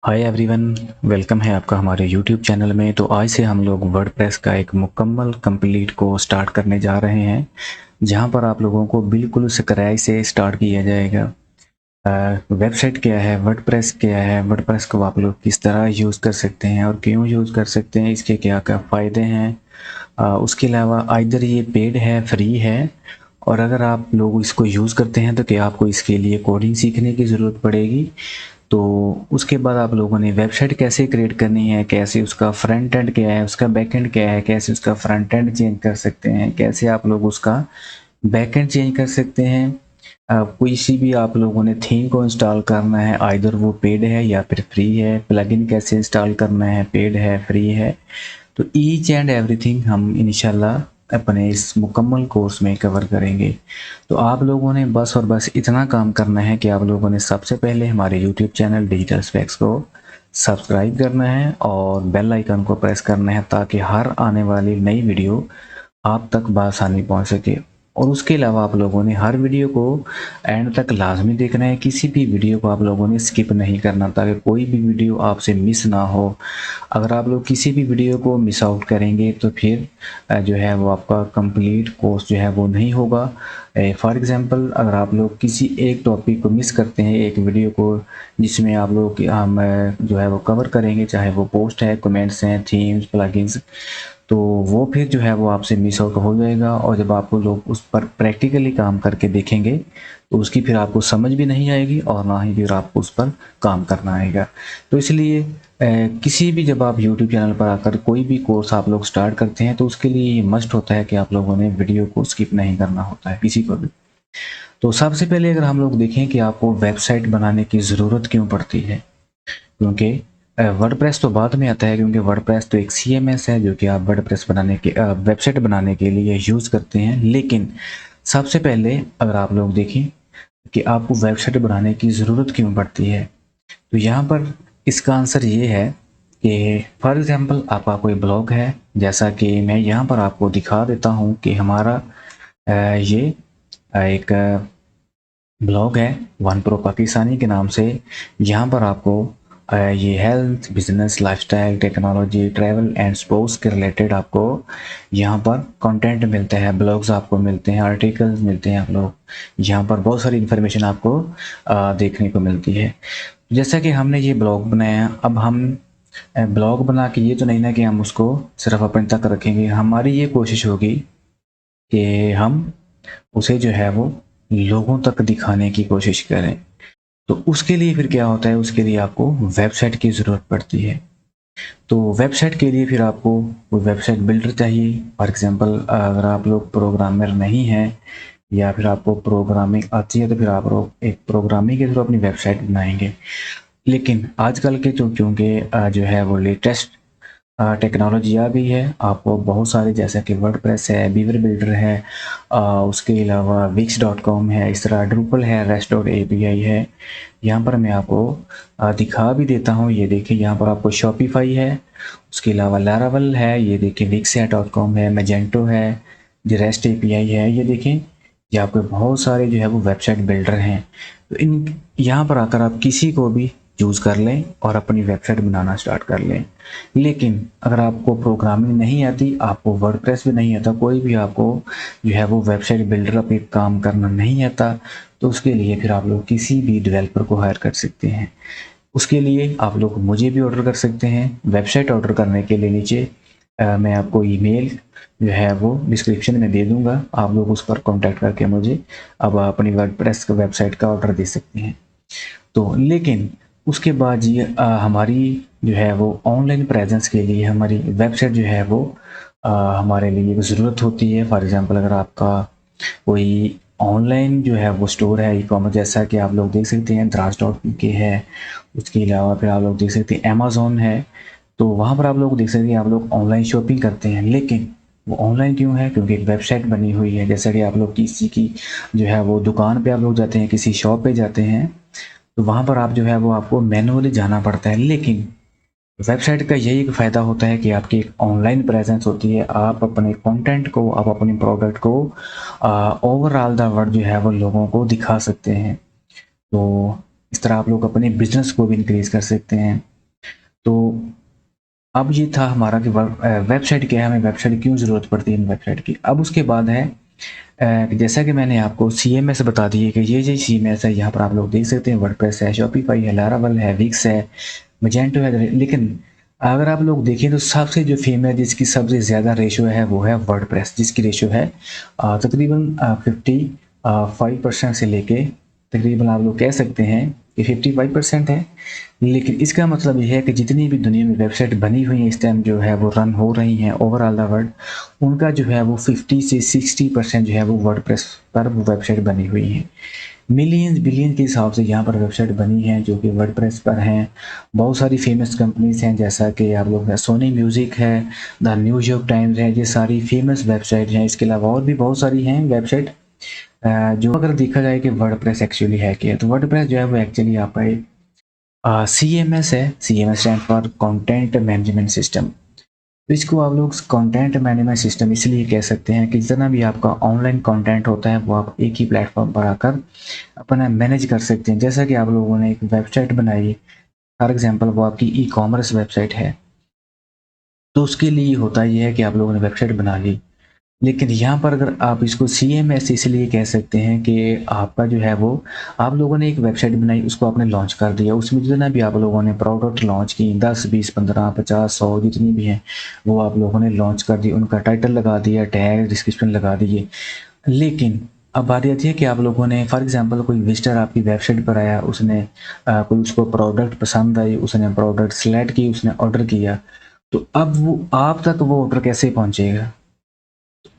Hi everyone, welcome है आपका हमारे यूट्यूब चैनल में। तो आज से हम लोग वर्डप्रेस का एक मुकम्मल कंप्लीट को स्टार्ट करने जा रहे हैं, जहां पर आप लोगों को बिल्कुल स्क्रैच से स्टार्ट किया जाएगा। वेबसाइट क्या है, वर्डप्रेस क्या है, वर्डप्रेस को आप लोग किस तरह यूज़ कर सकते हैं और क्यों यूज़ कर सकते हैं, इसके क्या क्या फ़ायदे हैं। उसके अलावा आइदर ये पेड है, फ्री है, और अगर आप लोग इसको यूज़ करते हैं तो क्या आपको इसके लिए कोडिंग सीखने की ज़रूरत पड़ेगी। तो उसके बाद आप लोगों ने वेबसाइट कैसे क्रिएट करनी है, कैसे उसका फ्रंट एंड क्या है, उसका बैक एंड क्या है, कैसे उसका फ्रंट एंड चेंज कर सकते हैं, कैसे आप लोग उसका बैक एंड चेंज कर सकते हैं। किसी भी आप लोगों ने थीम को इंस्टॉल करना है, आइदर वो पेड है या फिर फ्री है, प्लगइन कैसे इंस्टॉल करना है, पेड है, फ्री है। तो ईच एंड एवरीथिंग हम इंशाल्लाह अपने इस मुकम्मल कोर्स में कवर करेंगे। तो आप लोगों ने बस और बस इतना काम करना है कि आप लोगों ने सबसे पहले हमारे यूट्यूब चैनल डिजिटल स्पेक्स को सब्सक्राइब करना है और बेल आइकन को प्रेस करना है, ताकि हर आने वाली नई वीडियो आप तक बआसानी पहुंच सके। और उसके अलावा आप लोगों ने हर वीडियो को एंड तक लाजमी देखना है, किसी भी वीडियो को आप लोगों ने स्किप नहीं करना, ताकि कोई भी वीडियो आपसे मिस ना हो। अगर आप लोग किसी भी वीडियो को मिस आउट करेंगे तो फिर जो है वो आपका कंप्लीट कोर्स जो है वो नहीं होगा। फॉर एग्जांपल, अगर आप लोग किसी एक टॉपिक को मिस करते हैं, एक वीडियो को जिसमें आप लोग हम जो है वो कवर करेंगे, चाहे वो पोस्ट है, कमेंट्स हैं, थीम्स, प्लगइन्स, तो वो फिर जो है वो आपसे मिस आउट हो जाएगा। और जब आपको लोग उस पर प्रैक्टिकली काम करके देखेंगे तो उसकी फिर आपको समझ भी नहीं आएगी और ना ही फिर आपको उस पर काम करना आएगा। तो इसलिए किसी भी जब आप यूट्यूब चैनल पर आकर कोई भी कोर्स आप लोग स्टार्ट करते हैं तो उसके लिए ये मस्ट होता है कि आप लोगों ने वीडियो को स्किप नहीं करना होता है, किसी को भी। तो सबसे पहले अगर हम लोग देखें कि आपको वेबसाइट बनाने की ज़रूरत क्यों पड़ती है, क्योंकि वर्डप्रेस तो बाद में आता है, क्योंकि वर्डप्रेस तो एक सीएमएस है जो कि आप वर्डप्रेस बनाने के वेबसाइट बनाने के लिए यूज़ करते हैं। लेकिन सबसे पहले अगर आप लोग देखें कि आपको वेबसाइट बनाने की ज़रूरत क्यों पड़ती है, तो यहाँ पर इसका आंसर ये है कि फॉर एग्जांपल आपका कोई ब्लॉग है, जैसा कि मैं यहाँ पर आपको दिखा देता हूँ कि हमारा ये एक ब्लॉग है वन प्रो पाकिस्तानी के नाम से। यहाँ पर आपको ये health, business, lifestyle, technology, travel and sports के रिलेटेड आपको यहाँ पर कंटेंट मिलता है, ब्लॉग्स आपको मिलते हैं, आर्टिकल्स मिलते हैं। आप लोग यहाँ पर बहुत सारी इन्फॉर्मेशन आपको देखने को मिलती है। जैसा कि हमने ये ब्लॉग बनाया, अब हम ब्लॉग बना के ये तो नहीं ना कि हम उसको सिर्फ अपने तक रखेंगे, हमारी ये कोशिश होगी कि हम उसे जो है वो लोगों तक दिखाने की कोशिश करें। तो उसके लिए फिर क्या होता है, उसके लिए आपको वेबसाइट की ज़रूरत पड़ती है। तो वेबसाइट के लिए फिर आपको कोई वेबसाइट बिल्डर चाहिए। फॉर एग्जांपल, अगर आप लोग प्रोग्रामर नहीं हैं या फिर आपको प्रोग्रामिंग आती है तो फिर आप लोग एक प्रोग्रामिंग के थ्रू अपनी वेबसाइट बनाएंगे। लेकिन आजकल के तो क्योंकि जो है वो लेटेस्ट टेक्नोलॉजी आ गई है, आपको बहुत सारे जैसे कि वर्डप्रेस है, बीवर बिल्डर है, उसके अलावा विक्स.com है, इस तरह ड्रूपल है, रेस्ट डॉट एपीआई है। यहाँ पर मैं आपको दिखा भी देता हूँ। ये देखिए, यहाँ पर आपको शॉपिफाई है, उसके अलावा लैरावल है, ये देखिए विक्स.com है, मैजेंटो है, जो रेस्ट एपीआई है। ये देखें, ये आपके बहुत सारे जो है वो वेबसाइट बिल्डर हैं। तो इन यहाँ पर आकर आप किसी को भी यूज़ कर लें और अपनी वेबसाइट बनाना स्टार्ट कर लें। लेकिन अगर आपको प्रोग्रामिंग नहीं आती, आपको वर्डप्रेस भी नहीं आता, कोई भी आपको जो है वो वेबसाइट बिल्डर पे काम करना नहीं आता, तो उसके लिए फिर आप लोग किसी भी डेवलपर को हायर कर सकते हैं। उसके लिए आप लोग मुझे भी ऑर्डर कर सकते हैं। वेबसाइट ऑर्डर करने के लिए नीचे मैं आपको ईमेल जो है वो डिस्क्रिप्शन में दे दूंगा, आप लोग उस पर कांटेक्ट करके मुझे अब अपनी वर्डप्रेस वेबसाइट का ऑर्डर दे सकते हैं। तो लेकिन उसके बाद ये हमारी जो है वो ऑनलाइन प्रेजेंस के लिए हमारी वेबसाइट जो है वो हमारे लिए एक ज़रूरत होती है। फॉर एग्जांपल, अगर आपका कोई ऑनलाइन जो है वो स्टोर है, ई कॉमर्स, जैसा कि आप लोग देख सकते हैं द्रास.के है, उसके अलावा फिर आप लोग देख सकते हैं अमेज़न है। तो वहाँ पर आप लोग देख सकते हैं आप लोग ऑनलाइन शॉपिंग करते हैं। लेकिन वो ऑनलाइन क्यों है, क्योंकि एक वेबसाइट बनी हुई है। जैसा कि आप लोग किसी की जो है वो दुकान पे आप लोग जाते हैं, किसी शॉप पे जाते हैं, तो वहाँ पर आप जो है वो आपको मैनुअली जाना पड़ता है। लेकिन वेबसाइट का यही एक फ़ायदा होता है कि आपकी एक ऑनलाइन प्रेजेंस होती है, आप अपने कंटेंट को, आप अपने प्रोडक्ट को ओवरऑल द वर्ल्ड जो है वो लोगों को दिखा सकते हैं। तो इस तरह आप लोग अपने बिजनेस को भी इंक्रीज कर सकते हैं। तो अब ये था हमारा कि वेबसाइट क्या है, हमें वेबसाइट क्यों ज़रूरत पड़ती है वेबसाइट की। अब उसके बाद है जैसा कि मैंने आपको CMS बता दी है कि ये CMS है, यहाँ पर आप लोग देख सकते हैं वर्डप्रेस है, शॉपिफाई है, लारावेल है, विक्स है, मैजेंटो है। लेकिन अगर आप लोग देखें तो सबसे जो फेमस जिसकी सबसे ज़्यादा रेशो है वो है वर्डप्रेस, जिसकी रेशो है तकरीबन 55% से लेके तकरीबन आप लोग कह सकते हैं कि 55% है। लेकिन इसका मतलब ये है कि जितनी भी दुनिया में वेबसाइट बनी हुई है इस टाइम जो है वो रन हो रही हैं ओवरऑल द वर्ल्ड, उनका जो है वो 50 से 60% जो है वो वर्डप्रेस पर वो वेबसाइट बनी हुई है। मिलियंस बिलियन के हिसाब से यहाँ पर वेबसाइट बनी है जो कि वर्डप्रेस पर हैं। बहुत सारी फेमस कंपनीज हैं, जैसा कि आप लोग सोनी म्यूज़िक है, द न्यूयॉर्क टाइम्स है, ये सारी फेमस वेबसाइट हैं। इसके अलावा और भी बहुत सारी हैं वेबसाइट। जो अगर देखा जाए कि वर्डप्रेस एक्चुअली है क्या है, तो वर्डप्रेस जो है वो एक्चुअली आपका एक CMS है। CMS stand for content management system. तो इसको आप लोग कंटेंट मैनेजमेंट सिस्टम इसलिए कह सकते हैं कि जितना भी आपका ऑनलाइन कंटेंट होता है वो आप एक ही प्लेटफॉर्म पर आकर अपना मैनेज कर सकते हैं। जैसा कि आप लोगों ने एक वेबसाइट बनाई, फॉर एग्जांपल वो आपकी ई-कॉमर्स वेबसाइट है, तो उसके लिए होता ये है कि आप लोगों ने वेबसाइट बना ली। लेकिन यहाँ पर अगर आप इसको CMS इसलिए कह सकते हैं कि आपका जो है वो आप लोगों ने एक वेबसाइट बनाई, उसको आपने लॉन्च कर दिया, उसमें जितना भी आप लोगों ने प्रोडक्ट लॉन्च की 10 20 15 50 100 जितनी भी हैं वो आप लोगों ने लॉन्च कर दी, उनका टाइटल लगा दिया, टैग डिस्क्रिप्शन लगा दिए। लेकिन अब बात आती है कि आप लोगों ने फॉर एग्जांपल कोई विजिटर आपकी वेबसाइट पर आया, उसने कोई उसको प्रोडक्ट पसंद आई, उसने प्रोडक्ट सेलेक्ट की, उसने ऑर्डर किया, तो अब वो आप तक वो ऑर्डर कैसे पहुँचेगा?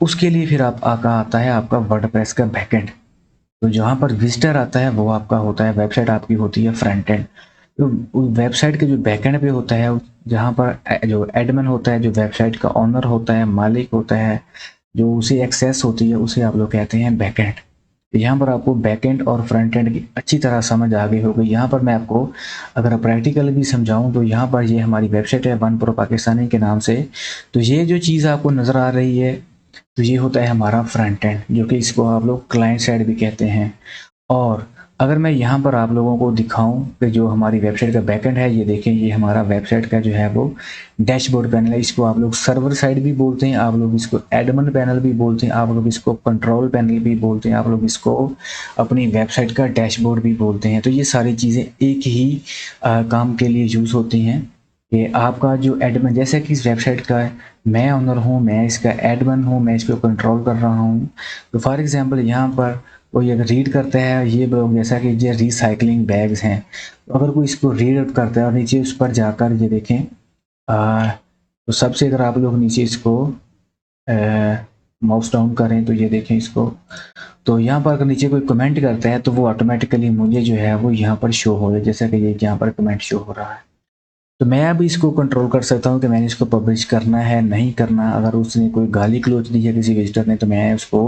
उसके लिए फिर आप आका आता है आपका वर्डप्रेस का बैकएंड। तो जहाँ पर विजिटर आता है वो आपका होता है, वेबसाइट आपकी होती है फ्रंट एंड। तो वेबसाइट के जो बैकएंड पे होता है, जहाँ पर जो एडमिन होता है, जो वेबसाइट का ओनर होता है, मालिक होता है, जो उसे एक्सेस होती है, उसे आप लोग कहते हैं बैकएंड। यहाँ पर आपको बैकएंड और फ्रंट एंड की अच्छी तरह समझ आ गई होगी। यहाँ पर मैं आपको अगर प्रैक्टिकल भी समझाऊं तो यहाँ पर ये हमारी वेबसाइट है वन प्रो पाकिस्तानी के नाम से। तो ये जो चीज़ आपको नज़र आ रही है, तो ये होता है हमारा फ्रंट एंड, जो कि इसको आप लोग क्लाइंट साइड भी कहते हैं। और अगर मैं यहाँ पर आप लोगों को दिखाऊं कि जो हमारी वेबसाइट का बैकएंड है, ये देखें, ये हमारा वेबसाइट का जो है वो डैशबोर्ड पैनल है। इसको आप लोग सर्वर साइड भी बोलते हैं, आप लोग इसको एडमिन पैनल भी बोलते हैं, आप लोग इसको कंट्रोल पैनल भी बोलते हैं, आप लोग इसको अपनी वेबसाइट का डैशबोर्ड भी बोलते हैं। तो ये सारी चीज़ें एक ही काम के लिए यूज़ होती हैं कि आपका जो एडमिन, जैसे कि इस वेबसाइट का मैं ओनर हूँ, मैं इसका एडमिन हूँ, मैं इसको कंट्रोल कर रहा हूँ। तो फॉर एग्जांपल यहाँ पर कोई अगर रीड करता है ये ब्लॉग, जैसा कि ये रिसाइकलिंग बैग्स हैं, तो अगर कोई इसको रीड आउट करता है और नीचे उस पर जाकर ये देखें, तो सबसे अगर आप लोग नीचे इसको माउस डाउन करें तो ये देखें इसको, तो यहाँ पर अगर नीचे कोई कमेंट करता है तो वो ऑटोमेटिकली मुझे जो है वो यहाँ पर शो हो जाए, जैसा कि ये यहाँ पर कमेंट शो हो रहा है। तो मैं अब इसको कंट्रोल कर सकता हूँ कि मैंने इसको पब्लिश करना है नहीं करना। अगर उसने कोई गाली गलौज दी है किसी विजिटर ने, तो मैं उसको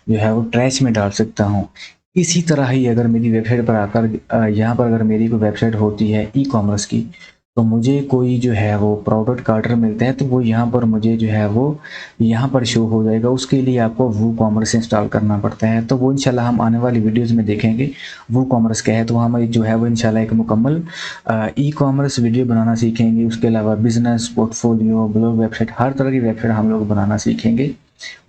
जो है वो ट्रैश में डाल सकता हूँ। इसी तरह ही अगर मेरी वेबसाइट पर आकर यहाँ पर अगर मेरी कोई वेबसाइट होती है ई-कॉमर्स की, तो मुझे कोई जो है वो प्रोडक्ट का ऑर्डर मिलता है, तो वो यहाँ पर मुझे जो है वो यहाँ पर शो हो जाएगा। उसके लिए आपको वूकॉमर्स इंस्टॉल करना पड़ता है, तो वो इंशाल्लाह हम आने वाली वीडियोस में देखेंगे वूकॉमर्स क्या है। तो हम जो है वो इंशाल्लाह एक मुकम्मल ई-कॉमर्स वीडियो बनाना सीखेंगे। उसके अलावा बिजनेस, पोर्टफोलियो, ब्लॉग, वेबसाइट, हर तरह की वेबसाइट हम लोग बनाना सीखेंगे,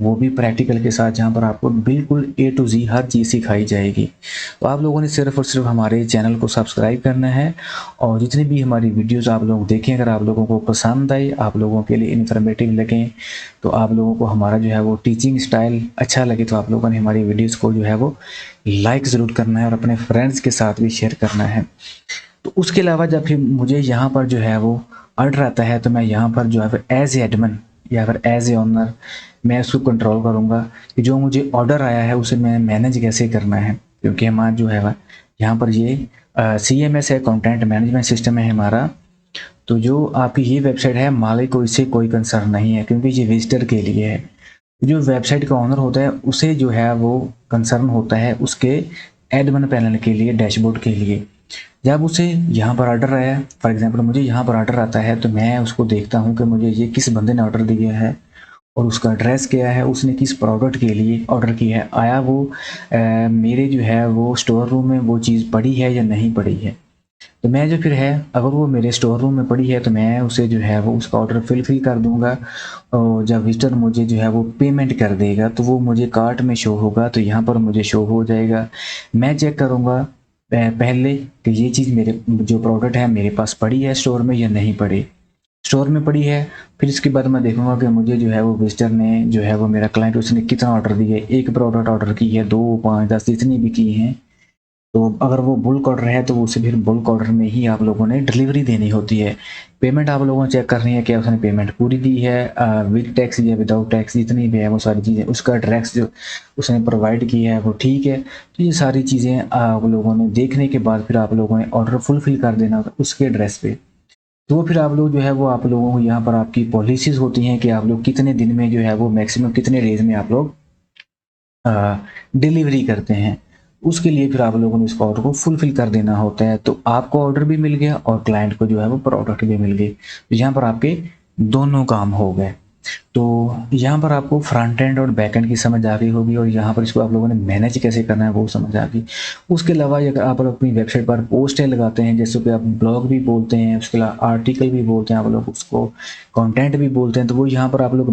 वो भी प्रैक्टिकल के साथ, जहाँ पर आपको बिल्कुल A to Z हर चीज़ सिखाई जाएगी। तो आप लोगों ने सिर्फ और सिर्फ हमारे चैनल को सब्सक्राइब करना है, और जितनी भी हमारी वीडियोस आप लोग देखें, अगर आप लोगों को पसंद आए, आप लोगों के लिए इन्फॉर्मेटिव लगें, तो आप लोगों को हमारा जो है वो टीचिंग स्टाइल अच्छा लगे, तो आप लोगों ने हमारी वीडियोज़ को जो है वो लाइक ज़रूर करना है और अपने फ्रेंड्स के साथ भी शेयर करना है। तो उसके अलावा जब फिर मुझे यहाँ पर जो है वो ऑर्डर आता है, तो मैं यहाँ पर जो है फिर एज ए एडमिन या फिर एज ए ओनर मैं उसको कंट्रोल करूँगा कि जो मुझे ऑर्डर आया है उसे मैं मैनेज कैसे करना है। क्योंकि हमारा जो है यहाँ पर ये CMS है, कंटेंट मैनेजमेंट सिस्टम है हमारा। तो जो आपकी ये वेबसाइट है, मालिक को इससे कोई कंसर्न नहीं है, क्योंकि ये विजिटर के लिए है। जो वेबसाइट का ओनर होता है उसे जो है वो कंसर्न होता है उसके एडमिन पैनल के लिए, डैशबोर्ड के लिए। जब उसे यहाँ पर ऑर्डर आया, फॉर एग्जांपल मुझे यहाँ पर ऑर्डर आता है, तो मैं उसको देखता हूँ कि मुझे ये किस बंदे ने ऑर्डर दिया है और उसका एड्रेस क्या है, उसने किस प्रोडक्ट के लिए ऑर्डर किया है, आया वो मेरे जो है वो स्टोर रूम में वो चीज़ पड़ी है या नहीं पड़ी है। तो मैं जो फिर है, अगर वो मेरे स्टोर रूम में पड़ी है तो मैं उसे जो है वो उसका ऑर्डर फिल कर दूंगा। और जब विजिटर मुझे जो है वो पेमेंट कर देगा तो वो मुझे कार्ट में शो होगा, तो यहाँ पर मुझे शो हो जाएगा। मैं चेक करूँगा पहले कि ये चीज़ मेरे जो प्रोडक्ट है मेरे पास पड़ी है स्टोर में या नहीं पड़ी। स्टोर में पड़ी है, फिर इसके बाद मैं देखूंगा कि मुझे जो है वो विजिटर ने जो है वो मेरा क्लाइंट उसने कितना ऑर्डर दिया है। एक प्रोडक्ट ऑर्डर की है, 2, 5, 10 जितनी भी की हैं, तो अगर वो बुल्क ऑर्डर है तो उसे फिर बुल्क ऑर्डर में ही आप लोगों ने डिलीवरी देनी होती है। पेमेंट आप लोगों ने चेक करनी है कि उसने पेमेंट पूरी दी है विद टैक्स या विदाउट टैक्स, जितनी भी है वो सारी चीज़ें, उसका एड्रेस जो उसने प्रोवाइड किया है वो ठीक है। तो ये सारी चीज़ें आप लोगों ने देखने के बाद फिर आप लोगों ने ऑर्डर फुलफिल कर देना होता है उसके एड्रेस पे। तो फिर आप लोग जो है वो आप लोगों को यहाँ पर आपकी पॉलिसीज़ होती हैं कि आप लोग कितने दिन में जो है वो मैक्सिमम कितने डेज़ में आप लोग डिलीवरी करते हैं। उसके लिए फिर आप लोगों ने इसको ऑर्डर को फुलफिल कर देना होता है। तो आपको ऑर्डर भी मिल गया और क्लाइंट को जो है वो प्रोडक्ट भी मिल गई। तो यहाँ पर आपके दोनों काम हो गए। तो यहाँ पर आपको फ्रंट एंड और बैक एंड की समझ आ गई होगी और यहाँ पर इसको आप लोगों ने मैनेज कैसे करना है वो समझ आ गई। उसके अलावा अगर आप अपनी वेबसाइट पर पोस्टें लगाते हैं, जैसे कि आप ब्लॉग भी बोलते हैं, उसके अलावा आर्टिकल भी बोलते हैं, आप लोग उसको कंटेंट भी बोलते हैं, तो वो यहाँ पर आप लोग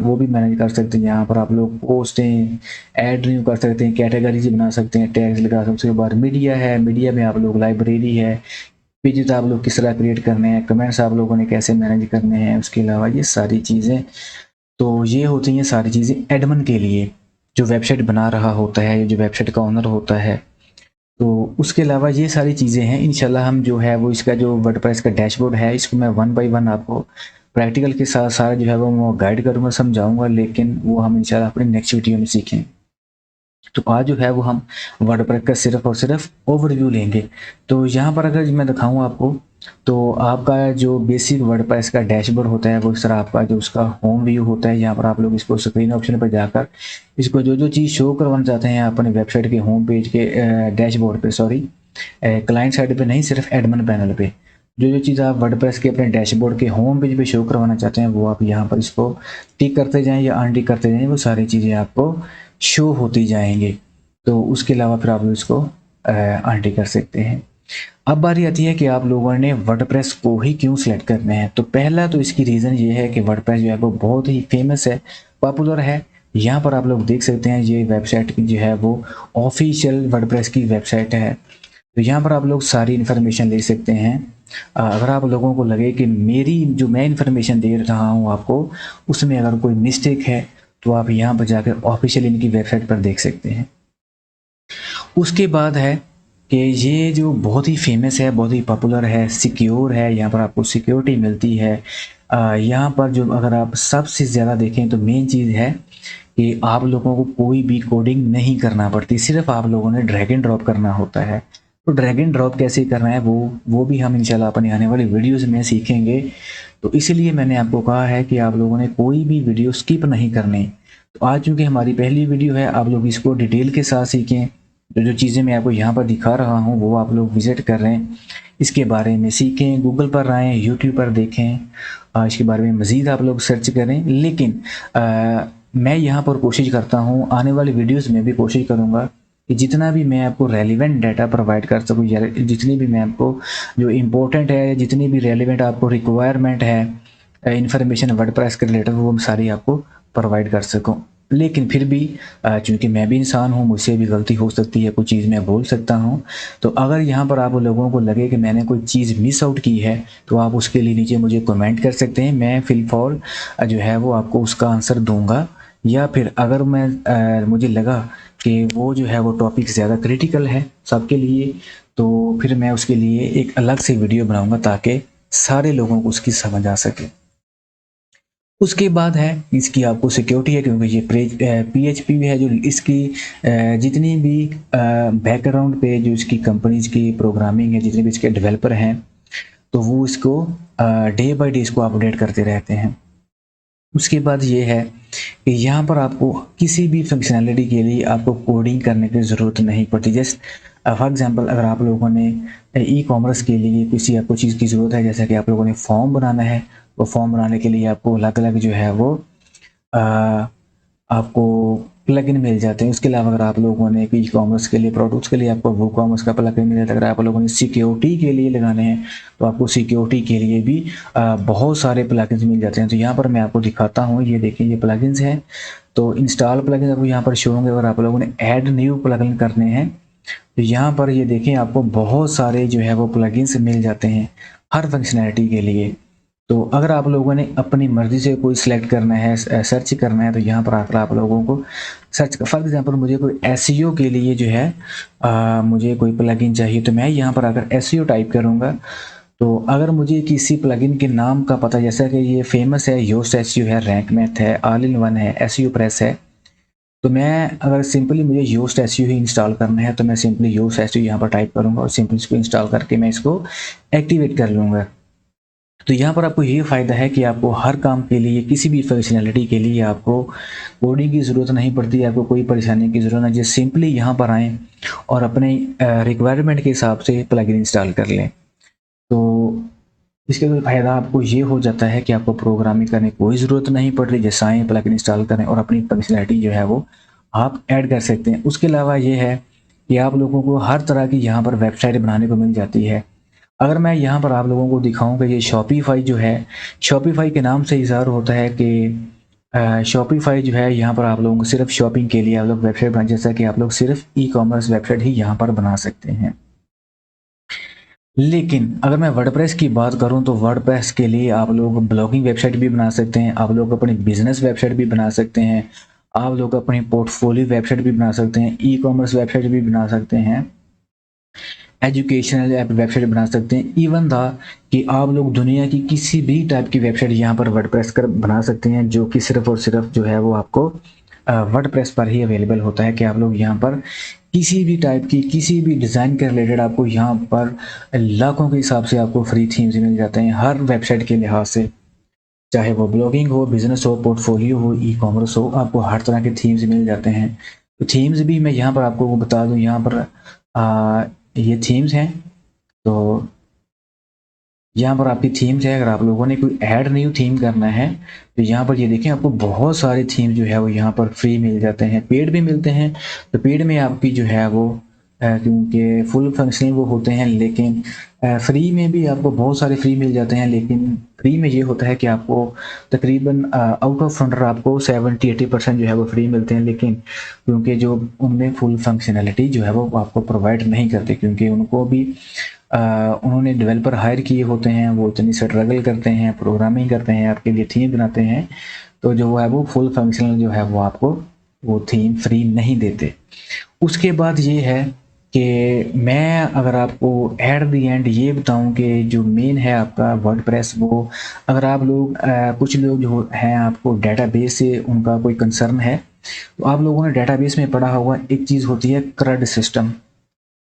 वो भी मैनेज कर सकते हैं। यहाँ पर आप लोग पोस्टें ऐड रिव्यू कर सकते हैं, कैटेगरीज बना सकते हैं, टैग्स लगा सकते हैं। उसके बाद मीडिया है, मीडिया में आप लोग लाइब्रेरी है, पेजेस आप लोग किस तरह क्रिएट करने हैं, कमेंट्स आप लोगों ने कैसे मैनेज करने हैं, उसके अलावा ये सारी चीज़ें। तो ये होती हैं सारी चीज़ें एडमिन के लिए, जो वेबसाइट बना रहा होता है, जो वेबसाइट का ओनर होता है। तो उसके अलावा ये सारी चीज़ें हैं। इंशाल्लाह हम जो है वो इसका जो वर्डप्रेस का डैशबोर्ड है इसको मैं 1 बाय 1 आपको प्रैक्टिकल के साथ सारा जो है वो मैं गाइड करूँगा, समझाऊँगा, लेकिन वो हम इंशाल्लाह अपने नेक्स्ट वीडियो में सीखें। तो आज जो है वो हम वर्डप्रेस का सिर्फ और सिर्फ ओवरव्यू लेंगे। तो यहाँ पर अगर मैं दिखाऊँ आपको, तो आपका जो बेसिक वर्डप्रेस का डैशबोर्ड होता है वो इस तरह आपका जो उसका होम व्यू होता है। यहाँ पर आप लोग इसको स्क्रीन ऑप्शन पर जाकर इसको जो चीज़ शो करवाना चाहते हैं अपने वेबसाइट के होम पेज के डैशबोर्ड पे, सॉरी क्लाइंट साइड पे नहीं, सिर्फ एडमिन पैनल पे जो चीज़ आप वर्डप्रेस के अपने डैशबोर्ड के होम पेज पे शो करवाना चाहते हैं वो आप यहाँ पर इसको टिक करते जाएं या अनटिक करते जाएं, वो सारी चीज़ें आपको शो होती जाएंगी। तो उसके अलावा फिर आप इसको अनटिक कर सकते हैं। अब बारी आती है कि आप लोगों ने वर्डप्रेस को ही क्यों सिलेक्ट करना है। तो पहला तो इसकी रीज़न ये है कि वर्डप्रेस जो है वो बहुत ही फेमस है, पॉपुलर है। यहाँ पर आप लोग देख सकते हैं ये वेबसाइट जो है वो ऑफिशियल वर्डप्रेस की वेबसाइट है। तो यहाँ पर आप लोग सारी इन्फॉर्मेशन ले सकते हैं। अगर आप लोगों को लगे कि मेरी जो मैं इन्फॉर्मेशन दे रहा हूँ आपको उसमें अगर कोई मिस्टेक है तो आप यहाँ पर जाकर ऑफिशियल इनकी वेबसाइट पर देख सकते हैं। उसके बाद है कि ये जो बहुत ही फेमस है, बहुत ही पॉपुलर है, सिक्योर है, यहाँ पर आपको सिक्योरिटी मिलती है। यहाँ पर जो अगर आप सबसे ज़्यादा देखें तो मेन चीज़ है कि आप लोगों को कोई भी कोडिंग नहीं करना पड़ती, सिर्फ आप लोगों ने ड्रैग एंड ड्रॉप करना होता है। तो ड्रैग एंड ड्रॉप कैसे करना है वो भी हम इंशाल्लाह अपने आने वाली वीडियोस में सीखेंगे। तो इसीलिए मैंने आपको कहा है कि आप लोगों ने कोई भी वीडियो स्किप नहीं करनी। तो आज चूँकि हमारी पहली वीडियो है, आप लोग इसको डिटेल के साथ सीखें। जो चीज़ें मैं आपको यहाँ पर दिखा रहा हूँ वो आप लोग विज़िट कर रहे हैं, इसके बारे में सीखें, गूगल पर आएँ, यूट्यूब पर देखें, इसके बारे में मज़ीद आप लोग सर्च करें। लेकिन मैं यहाँ पर कोशिश करता हूँ, आने वाली वीडियोस में भी कोशिश करूँगा कि जितना भी मैं आपको रेलिवेंट डाटा प्रोवाइड कर सकूँ, या जितनी भी मैं आपको जो इम्पोर्टेंट है, जितनी भी रेलिवेंट आपको रिक्वायरमेंट है इन्फॉर्मेशन वर्डप्रेस के रिलेटेड, वो सारी आपको प्रोवाइड कर सकूँ। लेकिन फिर भी चूँकि मैं भी इंसान हूँ, मुझसे भी गलती हो सकती है, कुछ चीज़ मैं बोल सकता हूँ। तो अगर यहाँ पर आप लोगों को लगे कि मैंने कोई चीज़ मिस आउट की है तो आप उसके लिए नीचे मुझे कमेंट कर सकते हैं। मैं फिलहाल जो है वो आपको उसका आंसर दूंगा। या फिर अगर मैं मुझे लगा कि वो जो है वो टॉपिक ज़्यादा क्रिटिकल है सबके लिए, तो फिर मैं उसके लिए एक अलग से वीडियो बनाऊँगा ताकि सारे लोगों को उसकी समझ आ सके। उसके बाद है इसकी आपको सिक्योरिटी है, क्योंकि ये PHP है जो इसकी जितनी भी बैकग्राउंड पे जो इसकी कंपनीज की प्रोग्रामिंग है, जितने भी इसके डेवलपर हैं, तो वो इसको डे बाय डे इसको अपडेट करते रहते हैं। उसके बाद ये है कि यहाँ पर आपको किसी भी फंक्शनैलिटी के लिए आपको कोडिंग करने की ज़रूरत नहीं पड़ती। जस्ट फॉर एग्जांपल अगर आप लोगों ने ई-कॉमर्स के लिए किसी आपको चीज़ की ज़रूरत है, जैसा कि आप लोगों ने फॉर्म बनाना है, वो फॉर्म बनाने के लिए आपको अलग अलग जो है वो आपको प्लगइन मिल जाते हैं। उसके अलावा अगर आप लोगों ने ई कॉमर्स के लिए, प्रोडक्ट्स के लिए आपको वो कॉमर्स का प्लगइन मिल जाता है। अगर आप लोगों ने सिक्योरिटी के लिए लगाने हैं तो आपको सिक्योरिटी के लिए भी बहुत सारे प्लगइन्स मिल जाते हैं। तो यहाँ पर मैं आपको दिखाता हूँ, ये देखिए ये प्लगइन्स हैं। तो इंस्टॉल प्लगइन आपको यहाँ पर शो होंगे। अगर आप लोगों ने ऐड न्यू प्लगइन करने हैं तो यहाँ पर ये देखें आपको बहुत सारे जो है वो प्लगइन्स मिल जाते हैं हर फंक्शनैलिटी के लिए। तो अगर आप लोगों ने अपनी मर्ज़ी से कोई सिलेक्ट करना है, सर्च करना है, तो यहाँ पर आकर आप लोगों को सर्च, फॉर एग्जांपल मुझे कोई एसईओ के लिए जो है मुझे कोई प्लगइन चाहिए, तो मैं यहाँ पर अगर एसईओ टाइप करूँगा तो अगर मुझे किसी प्लगइन के नाम का पता, जैसा कि ये फेमस है, योस्ट एसईओ है, रैंक मैथ है, ऑल इन वन है, एसईओ प्रेस है, तो मैं अगर सिंपली मुझे योस्ट एसईओ ही इंस्टॉल करना है तो मैं सिंपली योस्ट एसईओ यहाँ पर टाइप करूँगा और सिंपली इसको इंस्टॉल करके मैं इसको एक्टिवेट कर लूँगा। तो यहाँ पर आपको ये फ़ायदा है कि आपको हर काम के लिए, किसी भी फंक्शनैलिटी के लिए आपको कोडिंग की ज़रूरत नहीं पड़ती, आपको कोई परेशानी की ज़रूरत नहीं, जस्ट सिंपली यहाँ पर आएँ और अपने रिक्वायरमेंट के हिसाब से प्लगइन इंस्टॉल कर लें। तो इसके कोई फ़ायदा आपको ये हो जाता है कि आपको प्रोग्रामिंग करने की कोई ज़रूरत नहीं पड़ रही, जैसे आएँ प्लगइन इंस्टॉल करें और अपनी फंक्शनैलिटी जो है वो आप ऐड कर सकते हैं। उसके अलावा ये है कि आप लोगों को हर तरह की यहाँ पर वेबसाइट बनाने को मिल जाती है। अगर मैं यहाँ पर आप लोगों को दिखाऊँ कि ये शॉपिफ़ाई जो है, शॉपिफ़ाई के नाम से इज़हार होता है कि शॉपिफ़ाई जो है यहाँ पर आप लोगों को सिर्फ शॉपिंग के लिए आप लोग वेबसाइट बना, जैसा कि आप लोग सिर्फ ई कॉमर्स वेबसाइट ही यहाँ पर बना सकते हैं। लेकिन अगर मैं वर्डप्रेस की बात करूं तो वर्डप्रेस के लिए आप लोग ब्लॉगिंग वेबसाइट भी बना सकते हैं, आप लोग अपनी बिजनेस वेबसाइट भी बना सकते हैं, आप लोग अपनी पोर्टफोलियो वेबसाइट भी बना सकते हैं, ई कॉमर्स वेबसाइट भी बना सकते हैं, एजुकेशनल ऐप वेबसाइट बना सकते हैं। इवन था कि आप लोग दुनिया की किसी भी टाइप की वेबसाइट यहाँ पर वर्डप्रेस कर बना सकते हैं, जो कि सिर्फ और सिर्फ जो है वो आपको वर्डप्रेस पर ही अवेलेबल होता है। कि आप लोग यहाँ पर किसी भी टाइप की, किसी भी डिज़ाइन के रिलेटेड आपको यहाँ पर लाखों के हिसाब से आपको फ्री थीम्स मिल जाते हैं हर वेबसाइट के लिहाज से, चाहे वो ब्लॉगिंग हो, बिजनेस हो, पोर्टफोलियो हो, ई कॉमर्स हो, आपको हर तरह के थीम्स मिल जाते हैं। तो थीम्स भी मैं यहाँ पर आपको बता दूँ, यहाँ पर ये थीम्स हैं। तो यहाँ पर आपकी थीम्स है। अगर आप लोगों ने कोई ऐड न्यू थीम करना है तो यहाँ पर ये देखें आपको बहुत सारे थीम जो है वो यहाँ पर फ्री मिल जाते हैं, पेड भी मिलते हैं। तो पेड में आपकी जो है वो क्योंकि फुल फंक्शनिंग वो होते हैं, लेकिन फ्री में भी आपको बहुत सारे फ्री मिल जाते हैं। लेकिन फ्री में ये होता है कि आपको तकरीबन आउट ऑफ 100 आपको 70-80% जो है वो फ्री मिलते हैं, लेकिन क्योंकि जो उनमें फुल फंक्शनैलिटी जो है वो आपको प्रोवाइड नहीं करते, क्योंकि उनको भी उन्होंने डेवलपर हायर किए होते हैं, वो इतनी स्ट्रगल करते हैं, प्रोग्रामिंग करते हैं, आपके लिए थीम बनाते हैं, तो जो है वो फुल फंक्शनल जो है वो आपको वो थीम फ्री नहीं देते। उसके बाद ये है कि मैं अगर आपको एट द एंड ये बताऊं कि जो मेन है आपका वर्डप्रेस, वो अगर आप लोग कुछ लोग जो हैं आपको डेटाबेस से उनका कोई कंसर्न है, तो आप लोगों ने डेटाबेस में पढ़ा होगा एक चीज़ होती है CRUD system,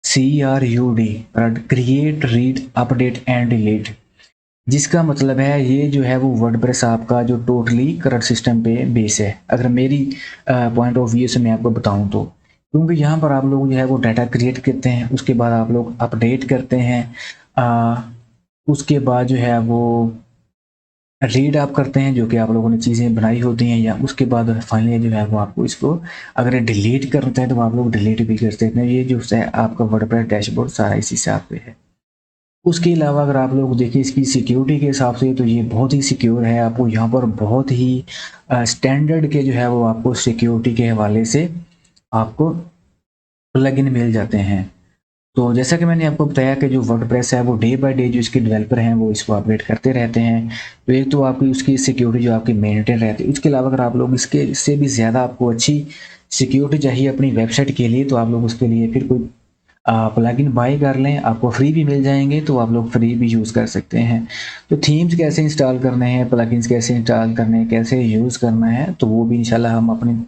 CRUD, create, read, update and delete, जिसका मतलब है ये जो है वो वर्डप्रेस आपका जो टोटली CRUD सिस्टम पे बेस है, अगर मेरी पॉइंट ऑफ व्यू से मैं आपको बताऊं तो। क्योंकि यहाँ पर आप लोग जो है वो डाटा क्रिएट करते हैं, उसके बाद आप लोग अपडेट करते हैं, उसके बाद जो है वो रीड आप करते हैं, जो कि आप लोगों ने चीज़ें बनाई होती हैं, या उसके बाद फाइनली जो है वो आपको इसको अगर डिलीट करते हैं तो आप लोग डिलीट भी कर सकते हैं। ये जो है आपका वर्डप्रेस डैशबोर्ड सारा इसी हिसाब पे है। उसके अलावा अगर आप लोग देखें इसकी सिक्योरिटी के हिसाब से, तो ये बहुत ही सिक्योर है। आपको यहाँ पर बहुत ही स्टैंडर्ड के जो है वो आपको सिक्योरिटी के हवाले से आपको प्लगइन मिल जाते हैं। तो जैसा कि मैंने आपको बताया कि जो वर्डप्रेस है वो डे बाय डे जो इसके डेवलपर हैं वो इसको अपडेट करते रहते हैं। तो एक तो आपकी उसकी सिक्योरिटी जो आपकी मेंटेन रहती है, उसके अलावा अगर आप लोग इसके इससे भी ज़्यादा आपको अच्छी सिक्योरिटी चाहिए अपनी वेबसाइट के लिए, तो आप लोग उसके लिए फिर कोई प्लगइन बाय कर लें, आपको फ्री भी मिल जाएंगे, तो आप लोग फ्री भी यूज़ कर सकते हैं। तो थीम्स कैसे इंस्टॉल करने हैं, प्लगइन्स कैसे इंस्टॉल करने हैं, कैसे यूज़ करना है, तो वो भी इंशाल्लाह हम अपनी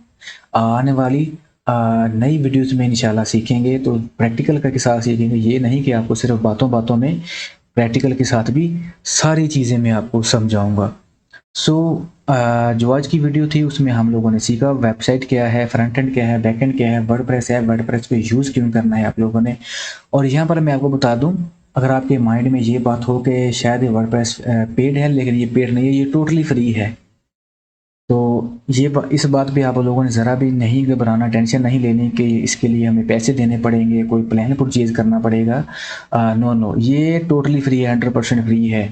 आने वाली नई वीडियोज़ में इंशाल्लाह सीखेंगे। तो प्रैक्टिकल के साथ सीखेंगे, ये नहीं कि आपको सिर्फ बातों बातों में, प्रैक्टिकल के साथ भी सारी चीज़ें मैं आपको समझाऊँगा। सो जो आज की वीडियो थी उसमें हम लोगों ने सीखा वेबसाइट क्या है, फ्रंट एंड क्या है, बैक एंड क्या है, वर्डप्रेस है, वर्डप्रेस को यूज़ क्यों करना है आप लोगों ने। और यहाँ पर मैं आपको बता दूँ, अगर आपके माइंड में ये बात हो कि शायद ये वर्डप्रेस पेड है, लेकिन ये पेड नहीं है, ये टोटली फ्री है। तो इस बात पे आप लोगों ने ज़रा भी नहीं घबराना, टेंशन नहीं लेनी कि इसके लिए हमें पैसे देने पड़ेंगे, कोई प्लान परचेज़ करना पड़ेगा। नो, ये टोटली फ्री है, 100% फ्री है।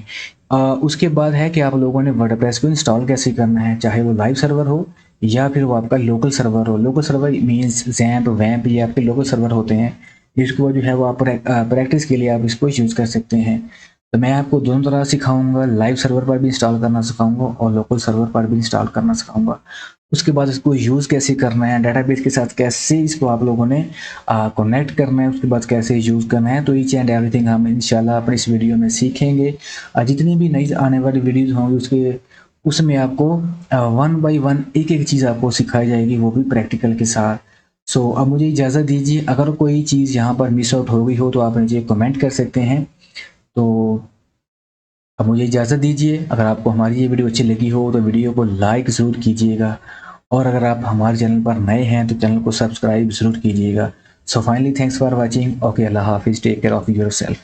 उसके बाद है कि आप लोगों ने वर्डप्रेस को इंस्टॉल कैसे करना है, चाहे वो लाइव सर्वर हो या फिर वो आपका लोकल सर्वर हो। लोकल सर्वर मीन्स ज़ैम्प, वैम्प, ये आपके लोकल सर्वर होते हैं, जिसको जो है वो आप प्रैक्टिस के लिए आप इसको यूज़ कर सकते हैं। तो मैं आपको दोनों तरह सिखाऊँगा, लाइव सर्वर पर भी इंस्टॉल करना सिखाऊँगा और लोकल सर्वर पर भी इंस्टॉल करना सिखाऊँगा। उसके बाद इसको यूज़ कैसे करना है, डेटाबेस के साथ कैसे इसको आप लोगों ने कनेक्ट करना है, उसके बाद कैसे यूज़ करना है, तो ईच एंड एवरीथिंग हम इंशाल्लाह अपनी इस वीडियो में सीखेंगे। जितनी भी नई आने वाली वीडियोज़ होंगी उसमें आपको वन बाय वन एक-एक चीज़ आपको सिखाई जाएगी, वो भी प्रैक्टिकल के साथ। सो अब मुझे इजाज़त दीजिए, अगर कोई चीज़ यहाँ पर मिस आउट हो गई हो तो आप मुझे कमेंट कर सकते हैं। तो अब मुझे इजाज़त दीजिए। अगर आपको हमारी ये वीडियो अच्छी लगी हो तो वीडियो को लाइक ज़रूर कीजिएगा और अगर आप हमारे चैनल पर नए हैं तो चैनल को सब्सक्राइब ज़रूर कीजिएगा। So finally thanks for watching. Okay, अल्लाह हाफिज़, टेक केयर ऑफ़ योरसेल्फ।